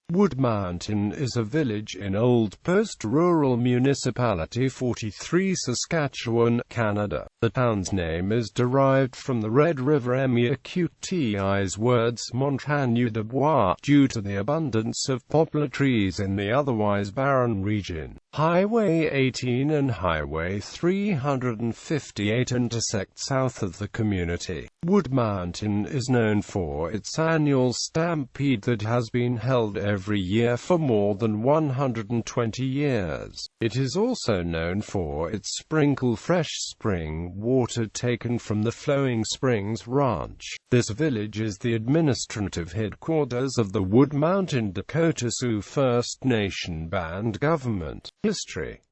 Wood Mountain is a village in Old Post Rural Municipality, 43, Saskatchewan, Canada. The town's name is derived from the Red River Métis words Montagne de Bois, due to the abundance of poplar trees in the otherwise barren region. Highway 18 and Highway 358 intersect south of the community. Wood Mountain is known for its annual Stampede that has been held every year for more than 120 years. It is also known for its sprinkle fresh spring water taken from the Flowing Springs Ranch. This village is the administrative headquarters of the Wood Mountain Dakota Sioux First Nation band government.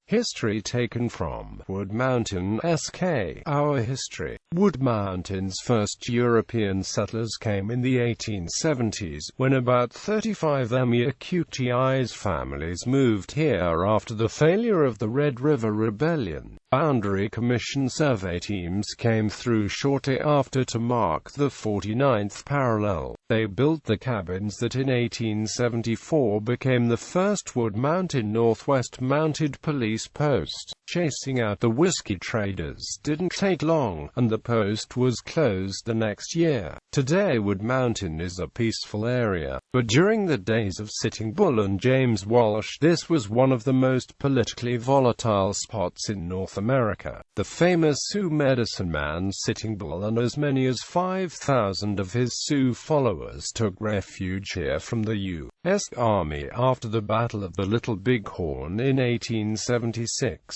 History taken from Wood Mountain SK. Our history. Wood Mountain's first European settlers came in the 1870s, when about 35 Métis families moved here after the failure of the Red River Rebellion. Boundary Commission survey teams came through shortly after to mark the 49th parallel. They built the cabins that in 1874 became the first Wood Mountain Northwest Mounted Police Post. Chasing out the whiskey traders didn't take long, and the post was closed the next year. Today Wood Mountain is a peaceful area, but during the days of Sitting Bull and James Walsh, this was one of the most politically volatile spots in North America. The famous Sioux medicine man Sitting Bull and as many as 5,000 of his Sioux followers took refuge here from the U.S. Army after the Battle of the Little Bighorn in 1876.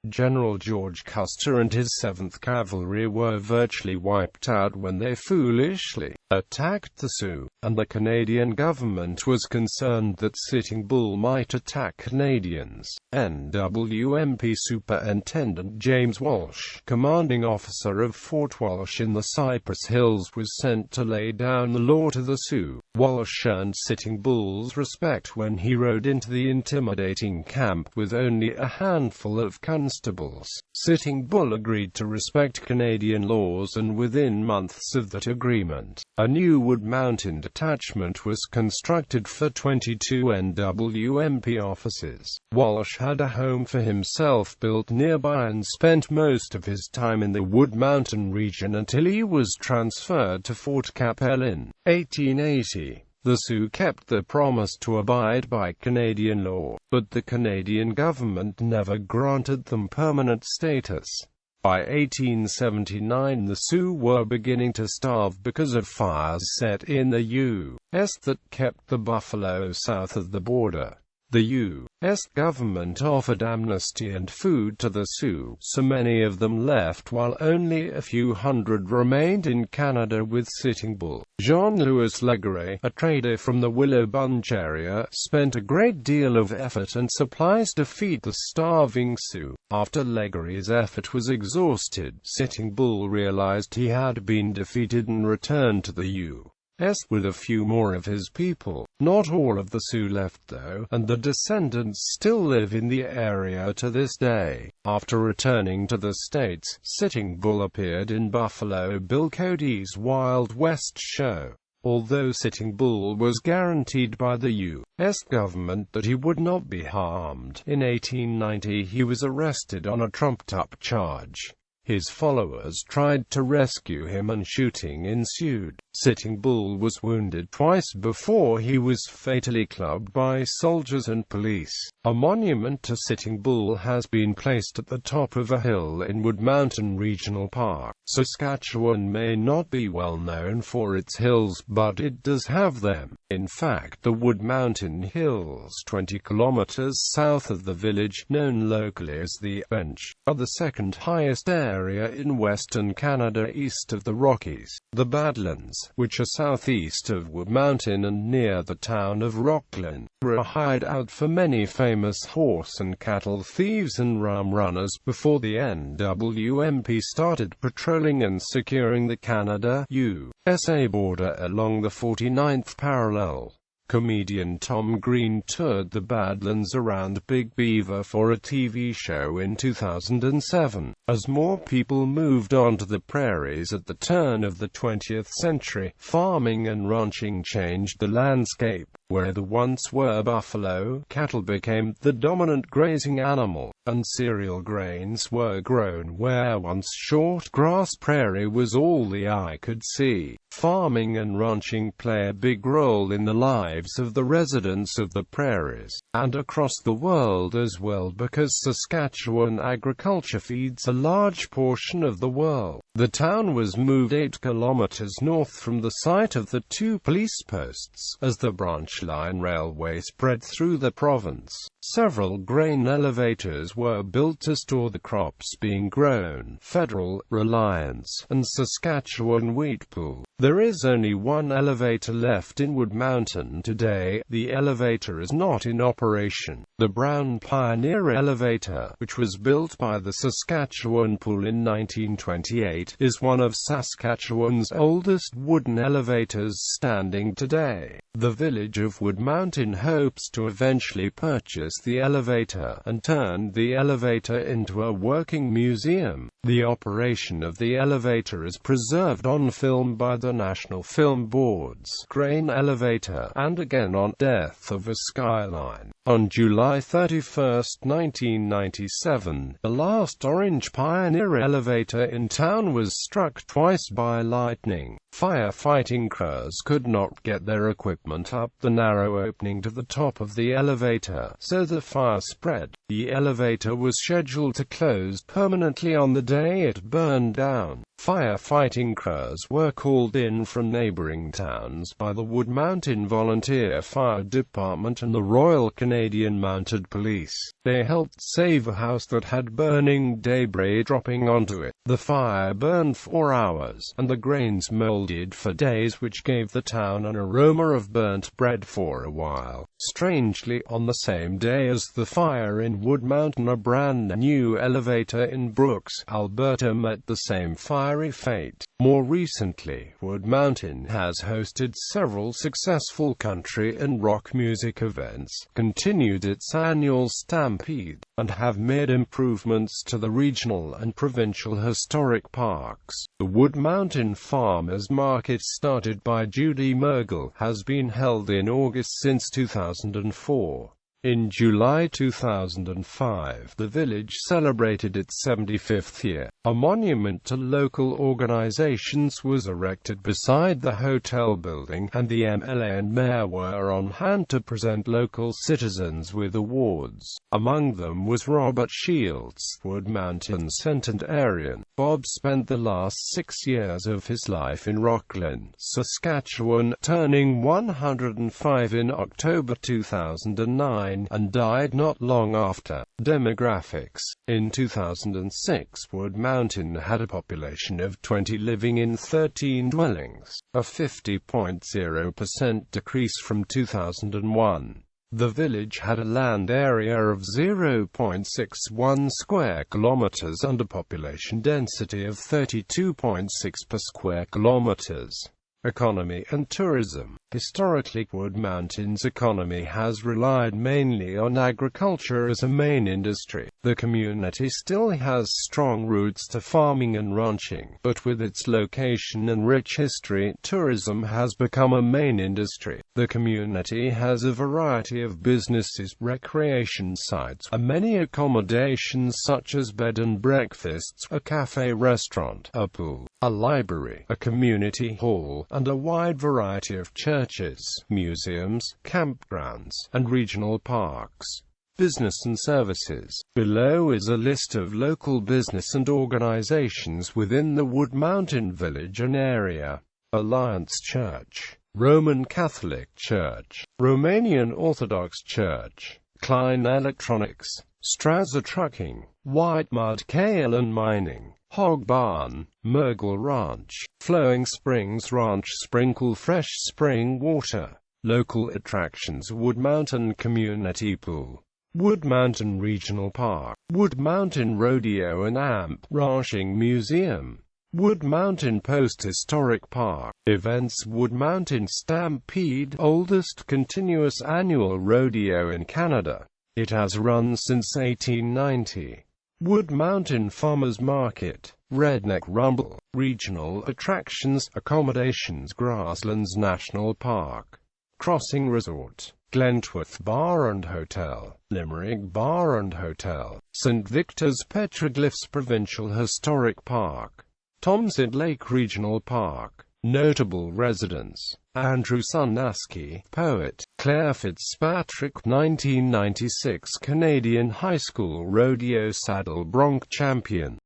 General George Custer and his 7th Cavalry were virtually wiped out when they foolishly attacked the Sioux, and the Canadian government was concerned that Sitting Bull might attack Canadians. NWMP Superintendent James Walsh, commanding officer of Fort Walsh in the Cypress Hills, was sent to lay down the law to the Sioux. Walsh earned Sitting Bull's respect when he rode into the intimidating camp with only a handful of constables. Sitting Bull agreed to respect Canadian laws, and within months of that agreement, a new Wood Mountain detachment was constructed for 22 NWMP officers. Walsh had a home for himself built nearby and spent most of his time in the Wood Mountain region until he was transferred to Fort Capel in 1880. The Sioux kept their promise to abide by Canadian law, but the Canadian government never granted them permanent status. By 1879 the Sioux were beginning to starve because of fires set in the U.S. that kept the buffalo south of the border. The U.S. government offered amnesty and food to the Sioux, so many of them left while only a few hundred remained in Canada with Sitting Bull. Jean-Louis Legare, a trader from the Willow Bunch area, spent a great deal of effort and supplies to feed the starving Sioux. After Legare's effort was exhausted, Sitting Bull realized he had been defeated and returned to the U.S. with a few more of his people. Not all of the Sioux left though, and the descendants still live in the area to this day. After returning to the States, Sitting Bull appeared in Buffalo Bill Cody's Wild West show. Although Sitting Bull was guaranteed by the U.S. government that he would not be harmed, in 1890 he was arrested on a trumped-up charge. His followers tried to rescue him and shooting ensued. Sitting Bull was wounded twice before he was fatally clubbed by soldiers and police. A monument to Sitting Bull has been placed at the top of a hill in Wood Mountain Regional Park. Saskatchewan may not be well known for its hills, but it does have them. In fact, the Wood Mountain Hills, 20 kilometers south of the village, known locally as the Bench, are the second highest area in Western Canada east of the Rockies. The Badlands, which are southeast of Wood Mountain and near the town of Rocklin, were a hideout for many famous horse and cattle thieves and rum runners before the NWMP started patrolling and securing the Canada-USA border along the 49th parallel. Comedian Tom Green toured the Badlands around Big Beaver for a TV show in 2007. As more people moved onto the prairies at the turn of the 20th century, farming and ranching changed the landscape. where there once were buffalo, cattle became the dominant grazing animal, and cereal grains were grown where once short grass prairie was all the eye could see. Farming and ranching play a big role in the lives of the residents of the prairies, and across the world as well, because Saskatchewan agriculture feeds a large portion of the world. The town was moved 8 kilometers north from the site of the 2 police posts, as the branch line railway spread through the province. Several grain elevators were built to store the crops being grown: Federal, Reliance, and Saskatchewan Wheat Pool. There is only one elevator left in Wood Mountain today. The elevator is not in operation. The Brown Pioneer Elevator, which was built by the Saskatchewan Pool in 1928, is one of Saskatchewan's oldest wooden elevators standing today. The village of Wood Mountain hopes to eventually purchase the elevator and turn the elevator into a working museum. The operation of the elevator is preserved on film by the National Film Board's Grain Elevator, and again on Death of a Skyline. On July 31, 1997, the last orange Pioneer elevator in town was struck twice by lightning. Firefighting crews could not get their equipment up the narrow opening to the top of the elevator, so the fire spread. The elevator was scheduled to close permanently on the day it burned down. Firefighting crews were called in from neighboring towns by the Wood Mountain Volunteer Fire Department and the Royal Canadian Mounted Police. They helped save a house that had burning debris dropping onto it. The fire burned 4 hours, and the grains molded for days, which gave the town an aroma of burnt bread for a while. Strangely, on the same day as the fire in Wood Mountain, a brand new elevator in Brooks, Alberta met the same fiery fate. More recently, Wood Mountain has hosted several successful country and rock music events, continued its annual Stampede, and have made improvements to the regional and provincial historic parks. The Wood Mountain Farmers Market, started by Judy Mergel, has been held in August since 2004. In July 2005, the village celebrated its 75th year. A monument to local organizations was erected beside the hotel building, and the MLA and mayor were on hand to present local citizens with awards. Among them was Robert Shields, Wood Mountain centenarian. Bob spent the last 6 years of his life in Rockland, Saskatchewan, turning 105 in October 2009. And died not long after. Demographics. In 2006, Wood Mountain had a population of 20 living in 13 dwellings, a 50.0% decrease from 2001. The village had a land area of 0.61 square kilometers and a population density of 32.6 per square kilometers. Economy and tourism. Historically, Wood Mountain's economy has relied mainly on agriculture as a main industry. The community still has strong roots to farming and ranching, but with its location and rich history, tourism has become a main industry. The community has a variety of businesses, recreation sites, and many accommodations such as bed and breakfasts, a cafe restaurant, a pool, a library, a community hall, and a wide variety of churches, museums, campgrounds, and regional parks. Business and services. Below is a list of local business and organizations within the Wood Mountain Village and area. Alliance Church, Roman Catholic Church, Romanian Orthodox Church, Klein Electronics, Straza Trucking, White Mud Kale and Mining, Hog Barn, Mergel Ranch, Flowing Springs Ranch, Sprinkle Fresh Spring Water. Local attractions: Wood Mountain Community Pool, Wood Mountain Regional Park, Wood Mountain Rodeo and Amp Ranching Museum, Wood Mountain Post Historic Park. Events: Wood Mountain Stampede, oldest continuous annual rodeo in Canada. It has run since 1890. Wood Mountain Farmers Market, Redneck Rumble. Regional attractions, accommodations: Grasslands National Park, Crossing Resort, Glentworth Bar and Hotel, Limerick Bar and Hotel, St. Victor's Petroglyphs Provincial Historic Park, Tomsid Lake Regional Park. Notable residents: Andrew Sunasky, poet; Claire Fitzpatrick, 1996 Canadian High School Rodeo Saddle Bronc champion.